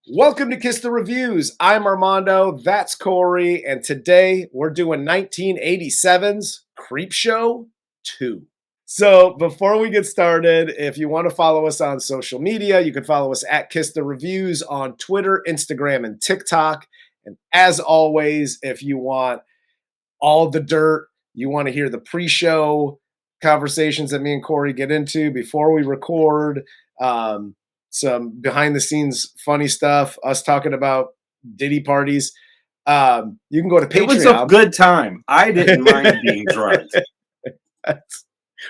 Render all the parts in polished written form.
Welcome to Kiss the Reviews. I'm Armando, that's Corey, and today we're doing 1987's Creepshow 2. So before we get started, if you want to follow us on social media, you can follow us at Kiss the Reviews on Twitter, Instagram, and TikTok. And as always, if you want all the dirt, you want to hear the pre-show conversations that me and Corey get into before we record, some behind the scenes funny stuff, us talking about Diddy parties. You can go to Patreon. It was a good time. I didn't mind being drugged.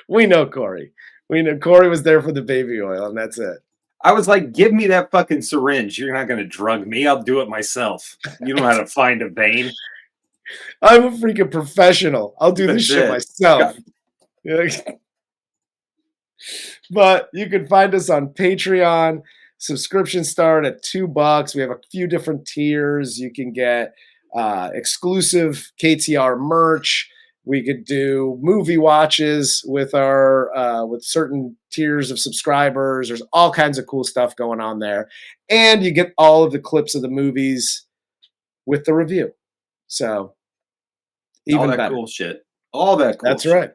We know Corey. We know Corey was there for the baby oil, and that's it. I was like, give me that fucking syringe. You're not going to drug me. I'll do it myself. You don't know how to find a vein. I'm a freaking professional. I'll do this shit myself. But you can find us on Patreon. Subscriptions start at $2. We have a few different tiers. You can get exclusive KTR merch. We could do movie watches with our with certain tiers of subscribers. There's all kinds of cool stuff going on there, and you get all of the clips of the movies with the review. So even all that better. Cool shit. All that cool That's shit. right.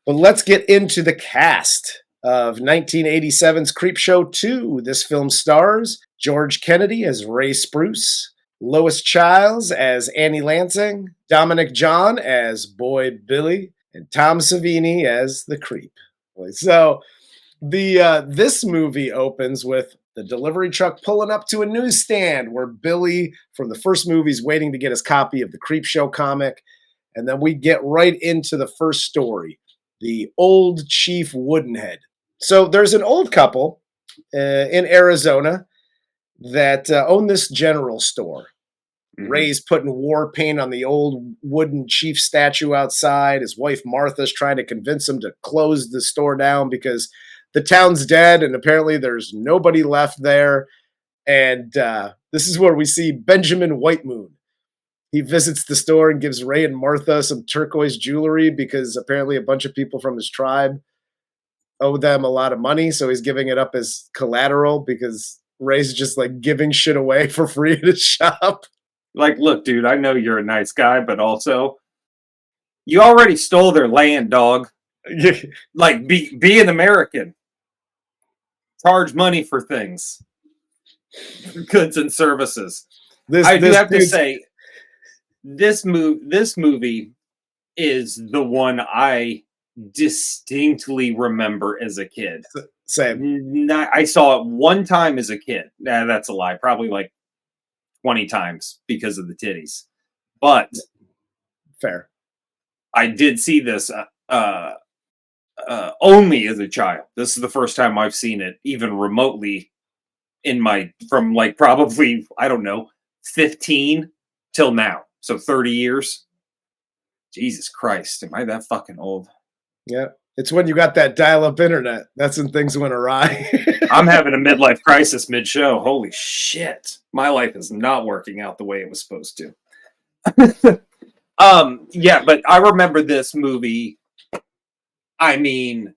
But let's get into the cast of 1987's Creepshow 2. This film stars George Kennedy as Ray Spruce, Lois Chiles as Annie Lansing, Domenick John as Boy Billy, and Tom Savini as the Creep. So this movie opens with the delivery truck pulling up to a newsstand where Billy from the first movie is waiting to get his copy of the Creepshow comic. And then we get right into the first story, the Old Chief Woodenhead. So there's an old couple in Arizona that own this general store. Mm-hmm. Ray's putting war paint on the old wooden chief statue outside. His wife Martha's trying to convince him to close the store down because the town's dead and apparently there's nobody left there. And this is where we see Benjamin Whitemoon. He visits the store and gives Ray and Martha some turquoise jewelry because apparently a bunch of people from his tribe owe them a lot of money. So he's giving it up as collateral because Ray's just like giving shit away for free at his shop. Like, look, dude, I know you're a nice guy, but also you already stole their land, dog. Like, be an American. Charge money for things. Goods and services. I do have to say, this movie is the one I distinctly remember as a kid. Same. I saw it one time as a kid. Nah, that's a lie. Probably like 20 times because of the titties. But fair. I did see this only as a child. This is the first time I've seen it even remotely from like probably, I don't know, 15 till now. So 30 years. Jesus Christ. Am I that fucking old? Yeah. It's when you got that dial-up internet. That's when things went awry. I'm having a midlife crisis mid-show. Holy shit. My life is not working out the way it was supposed to. Yeah, but I remember this movie. I mean,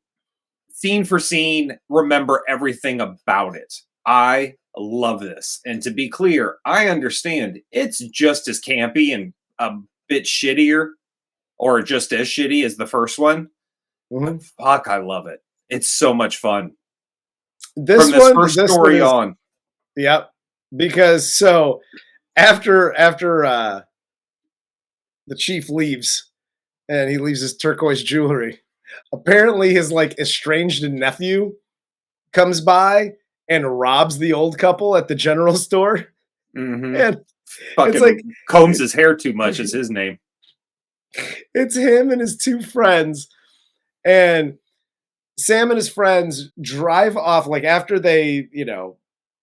scene for scene, remember everything about it. I love this. And to be clear, I understand it's just as campy and a bit shittier, or just as shitty as the first one. Mm-hmm. Fuck, I love it. It's so much fun. From this first story on. Yep. Because so after the chief leaves and he leaves his turquoise jewelry, apparently his like estranged nephew comes by and robs the old couple at the general store. Mm-hmm. And fucking it's like combs his hair too much is his name. It's him and his two friends. And Sam and his friends drive off, like after they,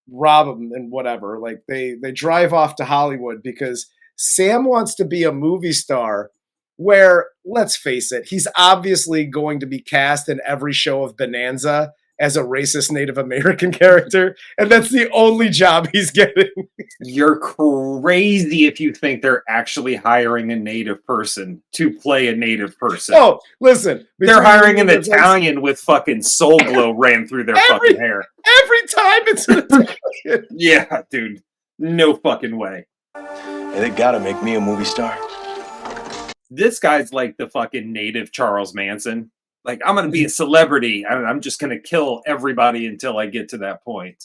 rob him and whatever, like they drive off to Hollywood because Sam wants to be a movie star where, let's face it, he's obviously going to be cast in every show of Bonanza as a racist Native American character, and that's the only job he's getting. You're crazy if you think they're actually hiring a native person to play a native person. Oh, listen. They're hiring an Italian with fucking soul glow ran through their fucking hair. Every time it's an Italian. Yeah, dude. No fucking way. Hey, they gotta make me a movie star. This guy's like the fucking native Charles Manson. Like, I'm going to be a celebrity. I'm just going to kill everybody until I get to that point.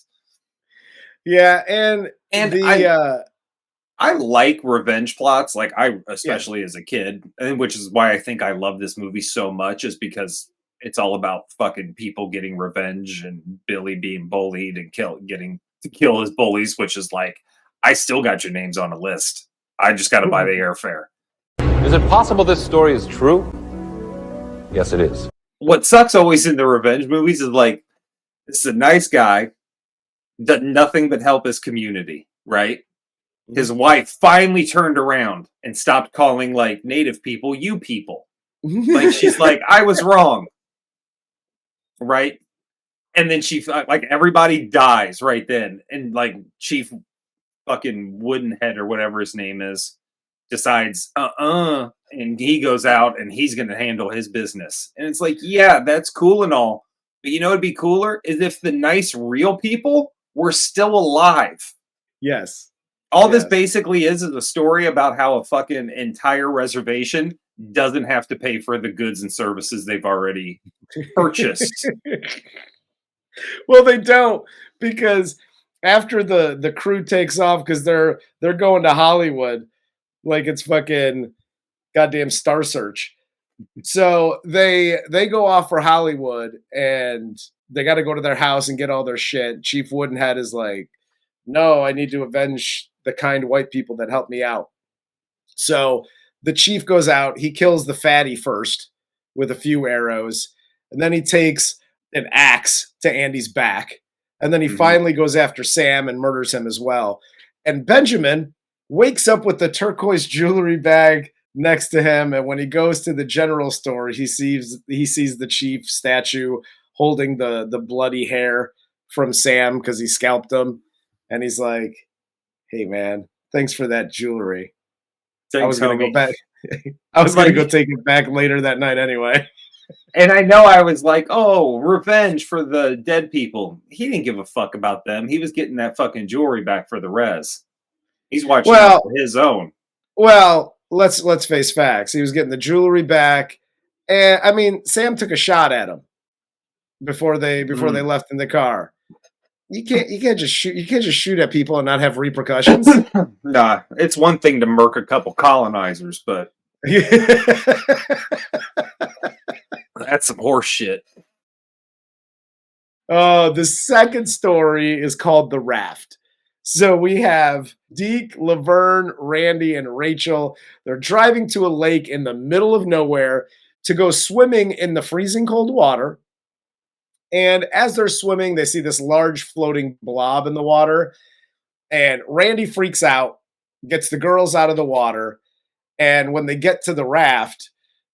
Yeah, and I like revenge plots. Like, especially as a kid, and which is why I think I love this movie so much, is because it's all about fucking people getting revenge and Billy being bullied and getting to kill his bullies, which is like, I still got your names on a list. I just got to buy the airfare. Is it possible this story is true? Yes, it is. What sucks always in the revenge movies is like, this is a nice guy, does nothing but help his community, right? His wife finally turned around and stopped calling like native people, you people. Like, she's like, I was wrong. Right? And then she, like, everybody dies right then. And like, Chief fucking Woodenhead or whatever his name is decides, and he goes out and he's going to handle his business. And it's like, yeah, that's cool and all. But you know what'd be cooler is if the nice real people were still alive. Yes. All this basically is a story about how a fucking entire reservation doesn't have to pay for the goods and services they've already purchased. Well, they don't, because after the crew takes off, because they're going to Hollywood, like it's fucking goddamn Star Search. So they go off for Hollywood, and they got to go to their house and get all their shit. Chief Woodenhead is like, no, I need to avenge the kind white people that helped me out. So the chief goes out. He kills the fatty first with a few arrows, and then he takes an axe to Andy's back. And then he finally goes after Sam and murders him as well. And Benjamin wakes up with the turquoise jewelry bag next to him. And when he goes to the general store, he sees the chief statue holding the bloody hair from Sam because he scalped him. And he's like, hey, man, thanks for that jewelry. Thanks, I was going to homie. go back. I was going to go take it back later that night anyway. And I know I was like, oh, revenge for the dead people. He didn't give a fuck about them. He was getting that fucking jewelry back for the res. He's watching out for his own. Well, let's face facts. He was getting the jewelry back. And I mean, Sam took a shot at him before they left in the car. You can't just shoot at people and not have repercussions. Nah, it's one thing to murk a couple colonizers, but that's some horse shit. The second story is called The Raft. So we have Deke, Laverne, Randy, and Rachel. They're driving to a lake in the middle of nowhere to go swimming in the freezing cold water. And as they're swimming, they see this large floating blob in the water. And Randy freaks out, gets the girls out of the water. And when they get to the raft,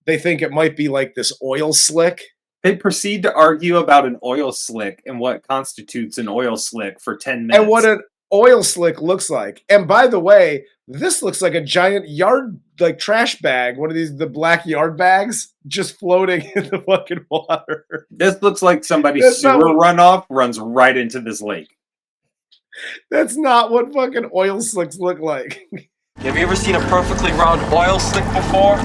they think it might be like this oil slick. They proceed to argue about an oil slick and what constitutes an oil slick for 10 minutes. And what an oil slick looks like. And by the way, this looks like a giant yard, like trash bag. One of the black yard bags just floating in the fucking water. This looks like somebody's sewer runoff runs right into this lake. That's not what fucking oil slicks look like. Have you ever seen a perfectly round oil slick before?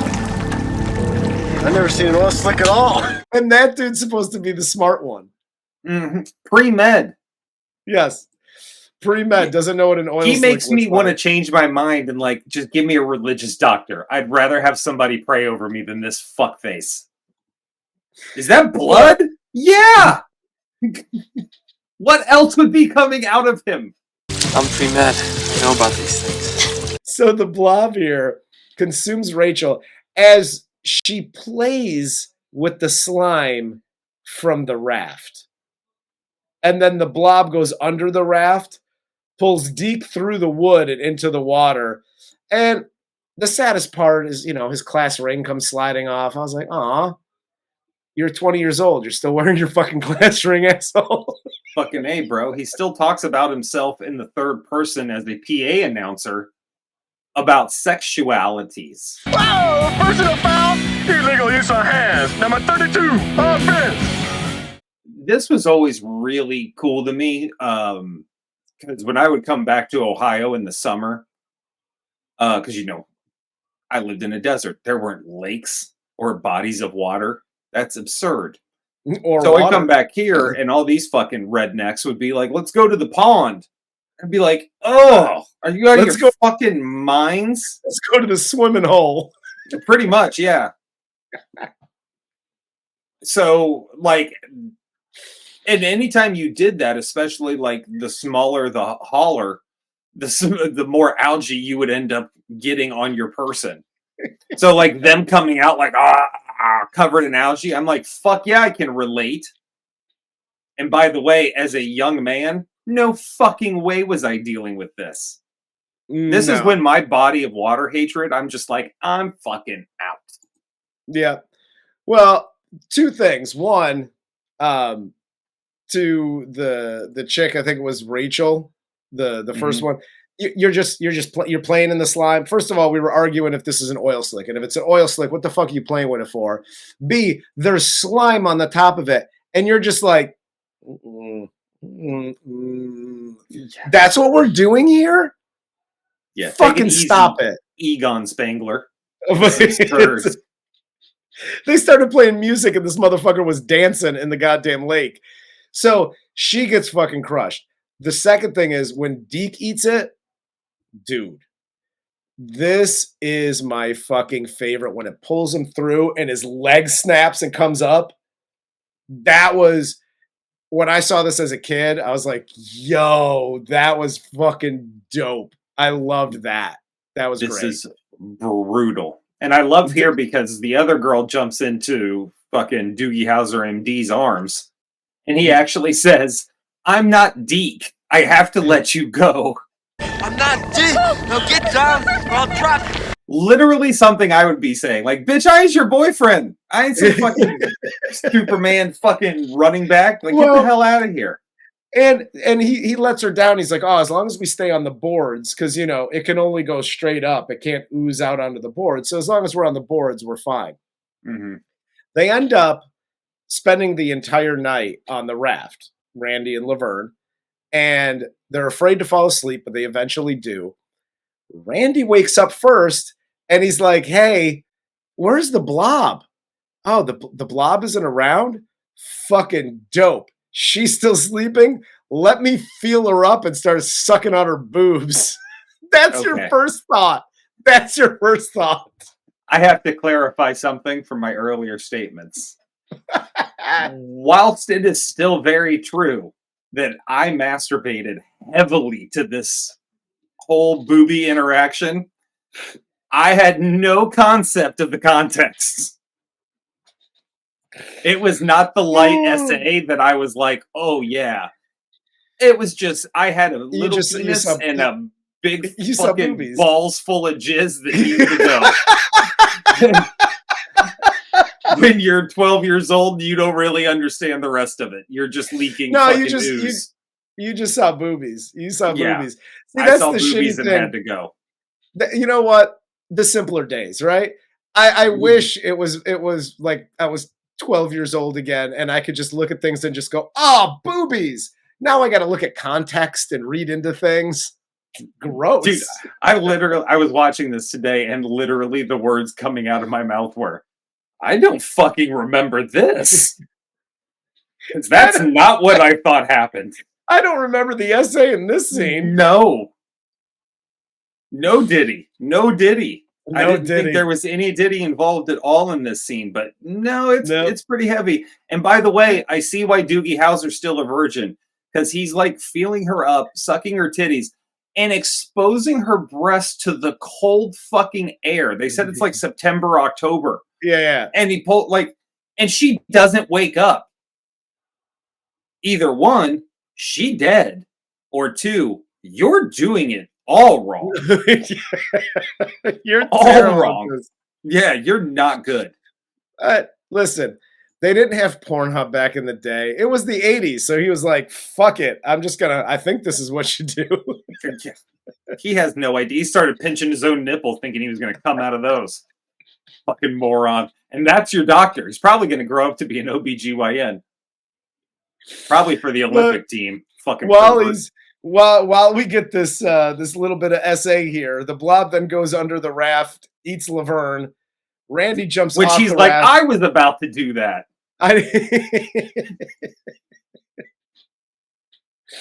I've never seen an oil slick at all. And that dude's supposed to be the smart one. Mm-hmm. Pre-med. Yes. Pre-med doesn't know what an oil slick He makes me want to like. change my mind and like, just give me a religious doctor. I'd rather have somebody pray over me than this fuckface. Is that blood? Yeah! What else would be coming out of him? I'm pre-med. I know about these things. So the blob here consumes Rachel as she plays with the slime from the raft. And then the blob goes under the raft, pulls deep through the wood and into the water. And the saddest part is, his class ring comes sliding off. I was like, aw. You're 20 years old. You're still wearing your fucking glass ring, asshole. Fucking A, bro. He still talks about himself in the third person as a PA announcer about sexualities. Oh, person I found, illegal use of hands. Number 32, offense. This was always really cool to me. Because when I would come back to Ohio in the summer, because, you know, I lived in a desert. There weren't lakes or bodies of water. That's absurd. Or so water. I come back here and all these fucking rednecks would be like, let's go to the pond. I'd be like, oh, are you out of your fucking minds? Let's go to the swimming hole. Pretty much, yeah. So, like, and anytime you did that, especially like the smaller the hauler, the more algae you would end up getting on your person. So, like, them coming out like, covered in algae, I'm like, fuck yeah, I can relate. And by the way, as a young man, no fucking way was I dealing with this. This is when my body of water hatred, I'm just like, I'm fucking out. Yeah. Well, two things. One, to the chick, I think it was Rachel, the first one. You're playing in the slime. First of all, we were arguing if this is an oil slick, and if it's an oil slick, what the fuck are you playing with it for? B, there's slime on the top of it, and you're just like, that's what we're doing here? Yeah, fucking stop it. Egon Spangler. They started playing music and this motherfucker was dancing in the goddamn lake. So she gets fucking crushed. The second thing is when Deke eats it, dude, this is my fucking favorite when it pulls him through and his leg snaps and comes up. That was, when I saw this as a kid, I was like, yo, that was fucking dope. I loved that. That was great. This is brutal. And I love here because the other girl jumps into fucking Doogie Howser MD's arms. And he actually says, I'm not Deke. I have to let you go. I'm not Deke. Now get down or I'll drop you. Literally something I would be saying. Like, bitch, I ain't your boyfriend. I ain't some fucking Superman fucking running back. Like, get the hell out of here. And he lets her down. He's like, oh, as long as we stay on the boards, because, you know, it can only go straight up. It can't ooze out onto the boards. So as long as we're on the boards, we're fine. Mm-hmm. They end up spending the entire night on the raft, Randy and Laverne, and they're afraid to fall asleep, but they eventually do. Randy wakes up first, and he's like, hey, where's the blob? Oh, the blob isn't around? Fucking dope. She's still sleeping. Let me feel her up and start sucking on her boobs. That's your first thought. That's your first thought. I have to clarify something from my earlier statements. Whilst it is still very true that I masturbated heavily to this whole booby interaction, I had no concept of the context. It was not the light essay that I was like, oh yeah. It was just, I had a little penis and a big fucking balls full of jizz that needed to go. When you're 12 years old, you don't really understand the rest of it. You're just leaking fucking ooze. You just saw boobies. You saw boobies. See, I saw boobies and had to go. You know what? The simpler days, right? I wish it was like I was 12 years old again and I could just look at things and just go, oh, boobies. Now I got to look at context and read into things. Gross. Dude, I was watching this today and literally the words coming out of my mouth were, I don't fucking remember this. That's not what I thought happened. I don't remember the essay in this scene. No Diddy. I didn't think there was any Diddy involved at all in this scene, but it's pretty heavy. And by the way, I see why Doogie Howser's still a virgin, because he's like feeling her up, sucking her titties, and exposing her breast to the cold fucking air. They said it's like September, October. Yeah. And he pulled and she doesn't wake up. Either one, she dead, or two, you're doing it all wrong. You're all wrong. Yeah, you're not good. Listen, They didn't have Pornhub back in the day. It was the 80s, so he was like, fuck it. I think this is what you do. He has no idea. He started pinching his own nipple thinking he was going to come out of those. Fucking moron. And that's your doctor. He's probably going to grow up to be an OBGYN. Probably for the Olympic team. Fucking while we get this this little bit of essay here, the blob then goes under the raft, eats Laverne. Randy jumps off the raft. Which he's like, I was about to do that.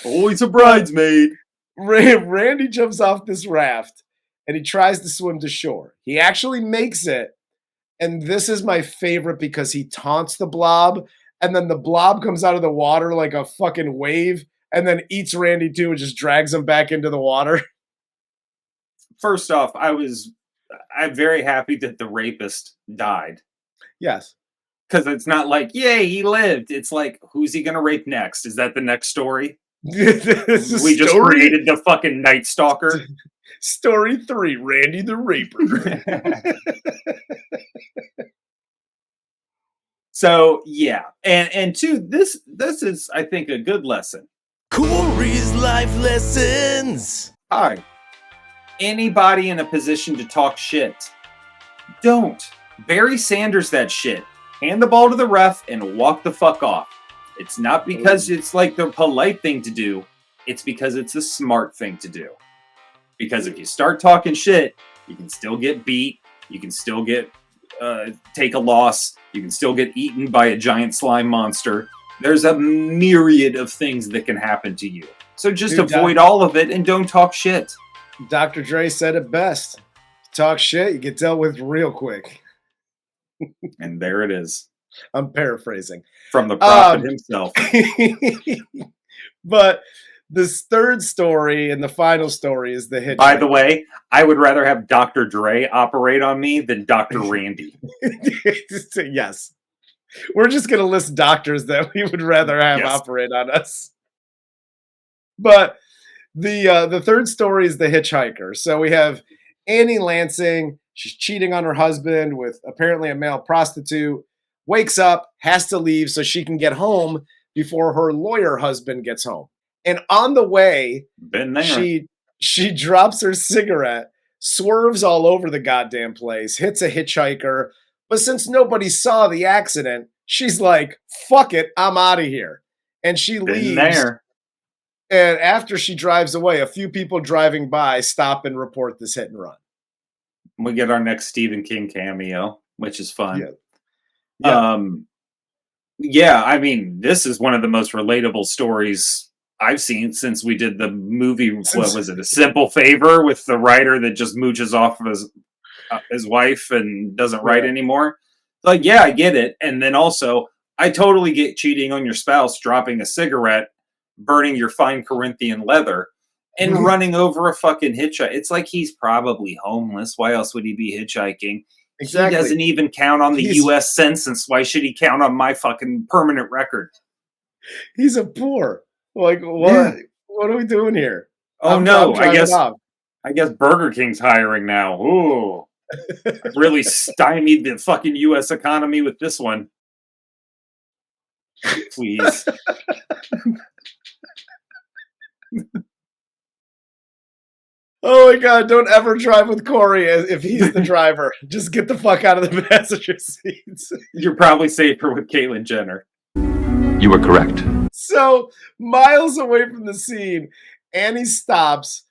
Always a bridesmaid. Randy jumps off this raft and he tries to swim to shore. He actually makes it. And this is my favorite because he taunts the blob and then the blob comes out of the water like a fucking wave and then eats Randy too and just drags him back into the water. First off, I'm very happy that the rapist died. Yes. Because it's not like, yay, he lived. It's like, who's he going to rape next? Is that the next story? We just created the fucking Night Stalker. Story 3, Randy the Raper. So, yeah. And two, this is, I think, a good lesson. Corey's life lessons. Hi. Anybody in a position to talk shit, don't. Barry Sanders that shit. Hand the ball to the ref and walk the fuck off. It's not because it's like the polite thing to do. It's because it's a smart thing to do. Because if you start talking shit, you can still get beat. You can still get take a loss. You can still get eaten by a giant slime monster. There's a myriad of things that can happen to you. So just avoid all of it and don't talk shit. Dr. Dre said it best. Talk shit, you get dealt with real quick. And there it is. I'm paraphrasing. From the prophet himself. But this third story and the final story is the hitchhiker. By the way, I would rather have Dr. Dre operate on me than Dr. Randy. Yes. We're just going to list doctors that we would rather have operate on us. But the third story is the hitchhiker. So we have Annie Lansing. She's cheating on her husband with apparently a male prostitute. Wakes up, has to leave so she can get home before her lawyer husband gets home. And on the way, she drops her cigarette, swerves all over the goddamn place, hits a hitchhiker. But since nobody saw the accident, she's like, fuck it, I'm out of here. And she leaves. And after she drives away, a few people driving by stop and report this hit and run. We get our next Stephen King cameo, which is fun. Yeah. I mean, this is one of the most relatable stories I've seen since we did the movie. What was it? A Simple Favor with the writer that just mooches off of his wife and doesn't write anymore. Like, yeah, I get it. And then also, I totally get cheating on your spouse, dropping a cigarette, burning your fine Corinthian leather, and running over a fucking hitchhiker. It's like he's probably homeless. Why else would he be hitchhiking? Exactly. He doesn't even count on the U.S. Census. Why should he count on my fucking permanent record? He's a poor. Like, what? Yeah. What are we doing here? Oh, no. I guess Burger King's hiring now. Ooh. Really stymied the fucking U.S. economy with this one. Please. Oh my God, don't ever drive with Corey if he's the driver. Just get the fuck out of the passenger seats. You're probably safer with Caitlyn Jenner. You were correct. So, miles away from the scene, Annie stops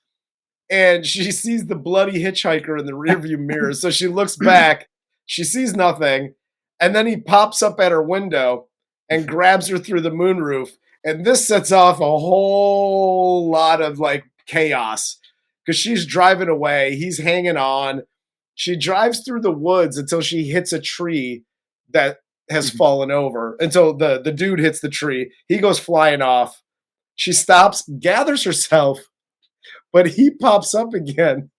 and she sees the bloody hitchhiker in the rearview mirror. So she looks back, she sees nothing, and then he pops up at her window and grabs her through the moonroof. And this sets off a whole lot of like chaos. Because she's driving away. He's hanging on. She drives through the woods until she hits a tree that has fallen over. Until the dude hits the tree. He goes flying off. She stops, gathers herself, but he pops up again.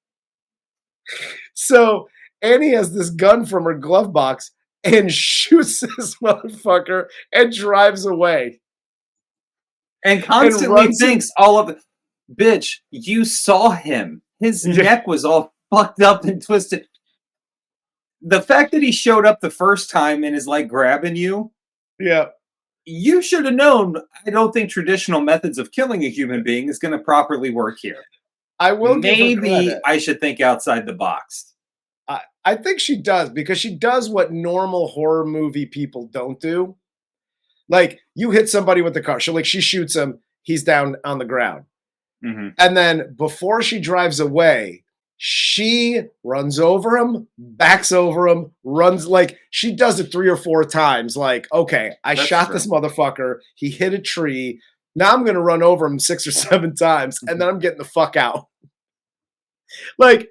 So Annie has this gun from her glove box and shoots this motherfucker and drives away. And constantly thinks all of it. Bitch, you saw him. His neck was all fucked up and twisted. The fact that he showed up the first time and is like grabbing you Yeah. You should have known. I don't think traditional methods of killing a human being is going to properly work here. I will give her Maybe credit. I should think outside the box. I think she does, because she does what normal horror movie people don't do. Like, you hit somebody with the car. She shoots him. He's down on the ground. Mm-hmm. And then before she drives away, she runs over him, backs over him, runs. Like, she does it 3 or 4 times. Like, okay, I That's shot true. this motherfucker. He hit a tree. Now I'm going to run over him 6 or 7 times, and then I'm getting the fuck out. Like,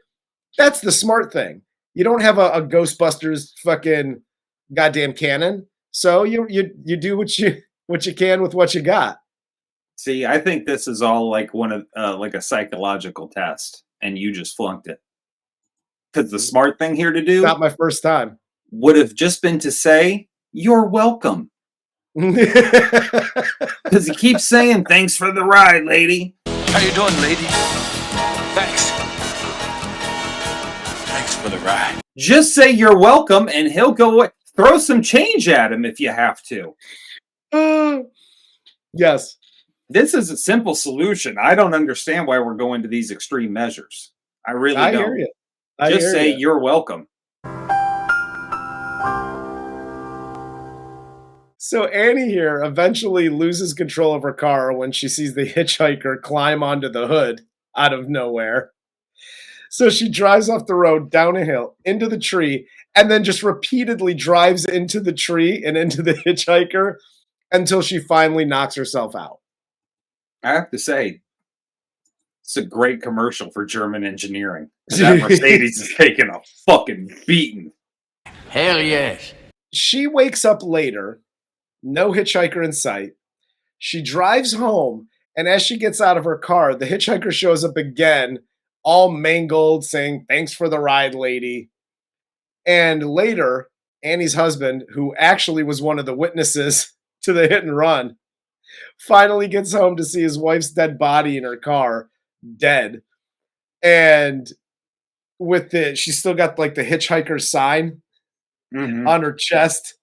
that's the smart thing. You don't have a Ghostbusters fucking goddamn cannon, so you do what you can with what you got. See, I think this is all like one of like a psychological test, and you just flunked it. Because the smart thing here to do Not my first time. would have just been to say, "You're welcome." Because he keeps saying, "Thanks for the ride, lady." How you doing, lady? Thanks. Thanks for the ride. Just say you're welcome, and he'll go away. Throw some change at him if you have to. Yes. This is a simple solution. I don't understand why we're going to these extreme measures. I really I don't. hear you. Just say you're welcome. So Annie here eventually loses control of her car when she sees the hitchhiker climb onto the hood out of nowhere. So she drives off the road, down a hill, into the tree, and then just repeatedly drives into the tree and into the hitchhiker until she finally knocks herself out. I have to say, it's a great commercial for German engineering. That Mercedes is taking a fucking beating. Hell yes. She wakes up later, no hitchhiker in sight. She drives home, and as she gets out of her car, the hitchhiker shows up again, all mangled, saying, "Thanks for the ride, lady." And later, Annie's husband, who actually was one of the witnesses to the hit and run, finally gets home to see his wife's dead body in her car, dead. And she's still got like the hitchhiker sign on her chest.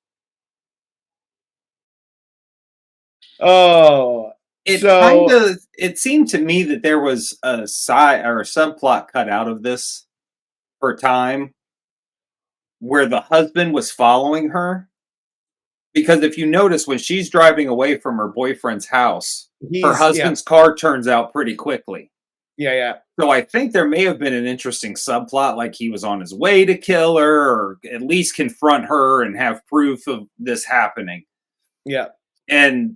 Oh, It seemed to me that there was a side or a subplot cut out of this for time where the husband was following her. Because if you notice, when she's driving away from her boyfriend's house, her husband's car turns out pretty quickly. Yeah. So I think there may have been an interesting subplot, like he was on his way to kill her, or at least confront her and have proof of this happening. Yeah. And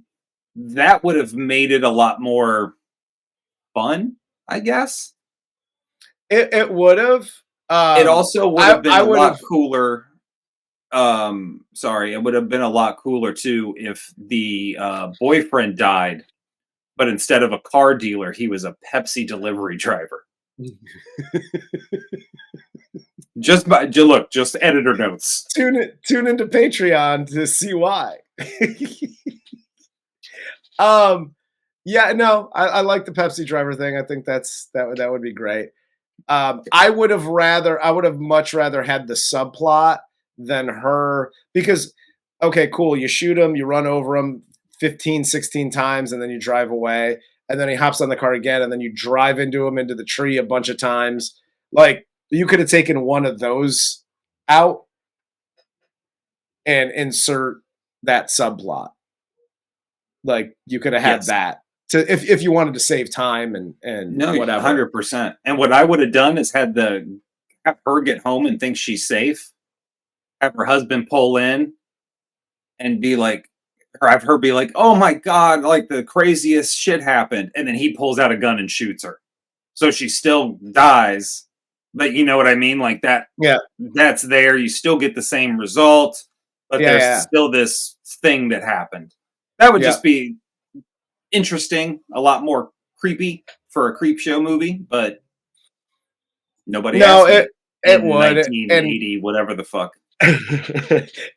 that would have made it a lot more fun, I guess. It would have. It also would have been a lot would've- cooler. It would have been a lot cooler too if the boyfriend died, but instead of a car dealer, he was a Pepsi delivery driver. Just editor notes. Tune into Patreon to see why. Yeah, no, I like the Pepsi driver thing. I think that would be great. I would have much rather had the subplot than her, because, okay, cool, you shoot him, you run over him 15, 16 times, and then you drive away, and then he hops on the car again, and then you drive into him into the tree a bunch of times. Like, you could have taken one of those out and insert that subplot. Like, you could have had that to if you wanted to save time and whatever. 100%. And what I would have done is have her get home and think she's safe. Have her husband pull in and be like, or have her be like, "Oh my God, like the craziest shit happened." And then he pulls out a gun and shoots her. So she still dies. But you know what I mean? Like that. Yeah. That's there. You still get the same result, but there's still this thing that happened. That would just be interesting, a lot more creepy for a Creepshow movie, but nobody asked me. It would. 1980, whatever the fuck.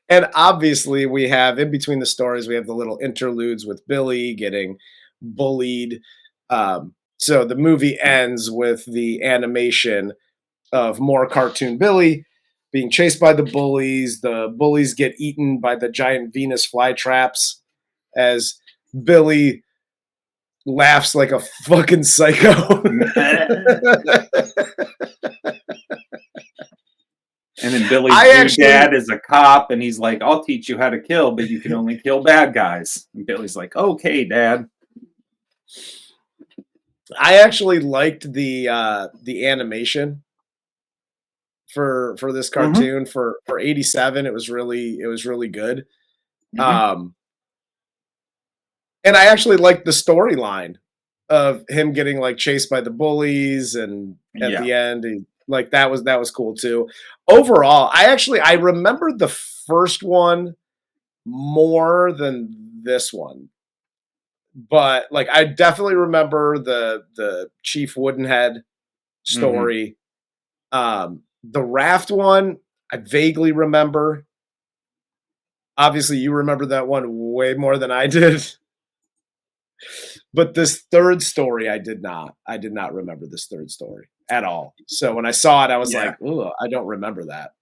And obviously we have, in between the stories, we have the little interludes with Billy getting bullied. So the movie ends with the animation of more cartoon Billy being chased by the bullies. The bullies get eaten by the giant Venus flytraps as Billy laughs like a fucking psycho. And then Billy's dad is a cop, and he's like, I'll teach you how to kill, but you can only kill bad guys. And Billy's like, okay, Dad. I actually liked the animation for this cartoon for 87. It was really good. And I actually liked the storyline of him getting like chased by the bullies, and at the end like that was cool too. Overall, I remembered the first one more than this one. But like I definitely remember the Chief Woodenhead story. The raft one, I vaguely remember. Obviously, you remember that one way more than I did. But this third story, I did not remember this third story at all. So when I saw it, I was like, "Ooh, I don't remember that."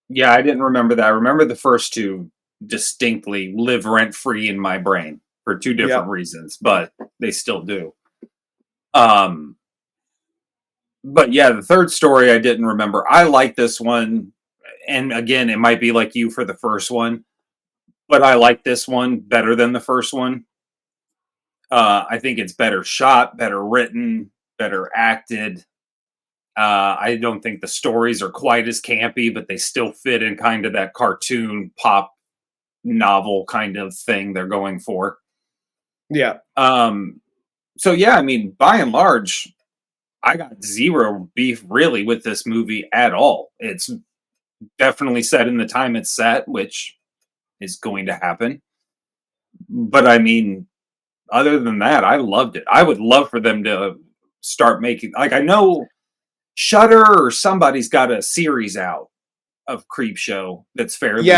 Yeah, I didn't remember that. I remember the first two distinctly live rent-free in my brain for two different reasons, but they still do. But yeah, the third story I didn't remember. I like this one. And again, it might be like you for the first one, but I like this one better than the first one. I think it's better shot, better written, better acted. I don't think the stories are quite as campy, but they still fit in kind of that cartoon pop novel kind of thing they're going for. Yeah. So yeah, I mean, by and large, I got zero beef really with this movie at all. It's definitely set in the time it's set, which is going to happen. But I mean, other than that, I loved it. I would love for them to start making, like, I know Shudder or somebody's got a series out of Creepshow that's fairly new.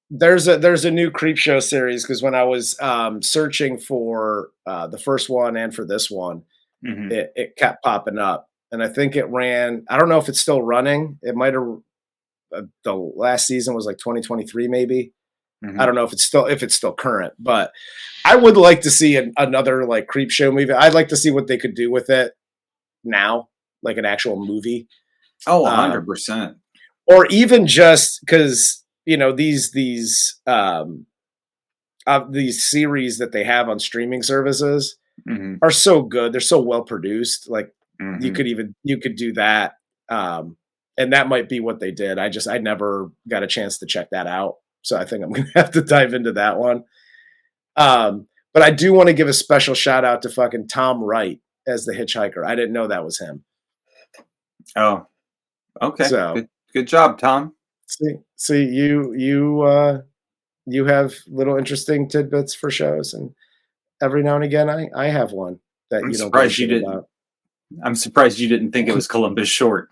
There's a new Creepshow series, because when I was searching for the first one and for this one, it kept popping up, and I think it ran. I don't know if it's still running. It might have. The last season was like 2023, maybe. I don't know if it's still current, but I would like to see another like Creepshow movie. I'd like to see what they could do with it now, like an actual movie. Oh, 100%. Or even just because, you know, these series that they have on streaming services are so good. They're so well produced. Like you could do that. And that might be what they did. I never got a chance to check that out. So I think I'm going to have to dive into that one. But I do want to give a special shout out to fucking Tom Wright as the hitchhiker. I didn't know that was him. Oh, okay. So good job, Tom. See, you have little interesting tidbits for shows, and every now and again I have one that you don't give a shit about. I'm surprised you didn't think it was Columbus Short.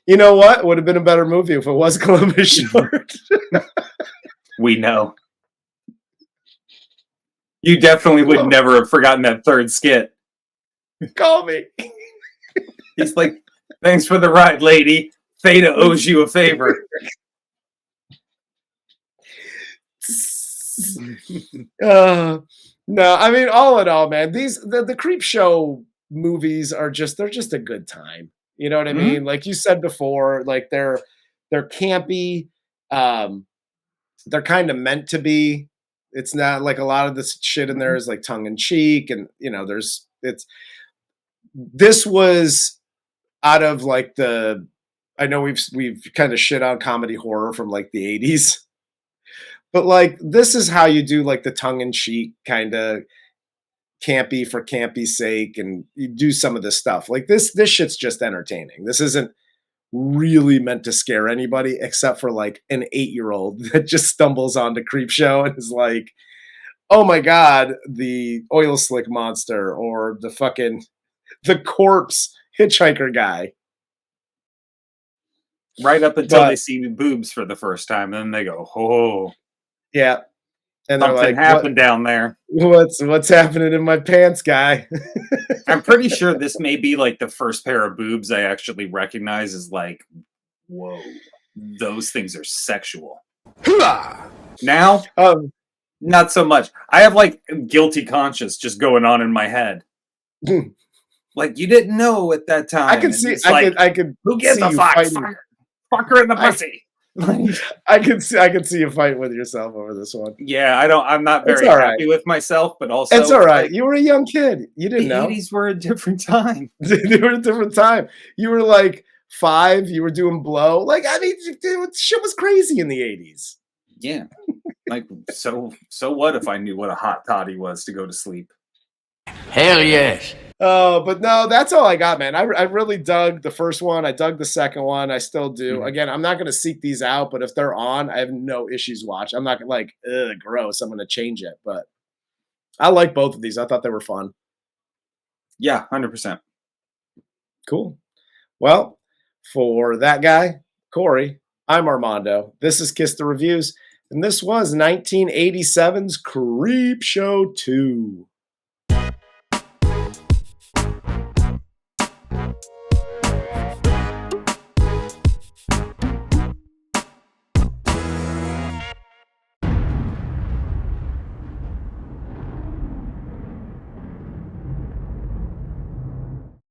You know what? Would have been a better movie if it was Columbus Short. We know. You definitely would never have forgotten that third skit. Call me. He's like, thanks for the ride, lady. Theta owes you a favor. No, I mean, all in all, man, the Creepshow movies are they're just a good time. You know what I mean? Like you said before, like they're campy. They're kind of meant to be. It's not like a lot of this shit in there is like tongue in cheek, and you know, this was out of like I know we've kind of shit on comedy horror from like the 80s, but like this is how you do like the tongue in cheek kind of campy for campy's sake, and you do some of this stuff. Like this shit's just entertaining. This isn't really meant to scare anybody except for like an 8-year-old that just stumbles onto Creepshow and is like, oh my god, the oil slick monster, or the corpse hitchhiker guy. Right up until they see boobs for the first time, and then they go, oh. Yeah. And they're Something like, happened down there. what's happening in my pants, guy? I'm pretty sure this may be like the first pair of boobs I actually recognize as like, whoa, those things are sexual. Now, not so much. I have like guilty conscience just going on in my head. Like you didn't know at that time. I could see. I could. Who gives a fuck? Fuck her in the pussy. I could see you fight with yourself over this one. Yeah, I'm not very happy with myself, but also it's all right. Like, you were a young kid. You didn't know. The 80s were a different time. They were a different time. You were like 5. You were doing blow. Like I mean, shit was crazy in the 80s. Yeah. Like so what if I knew what a hot toddy was to go to sleep? Hell yes. But no, that's all I got, man. I really dug the first one. I dug the second one. I still do. Mm-hmm. Again, I'm not going to seek these out, but if they're on, I have no issues watching. I'm not like, ugh, gross. I'm going to change it. But I like both of these. I thought they were fun. Yeah, 100%. Cool. Well, for that guy, Corey, I'm Armando. This is Kiss the Reviews, and this was 1987's Creepshow 2.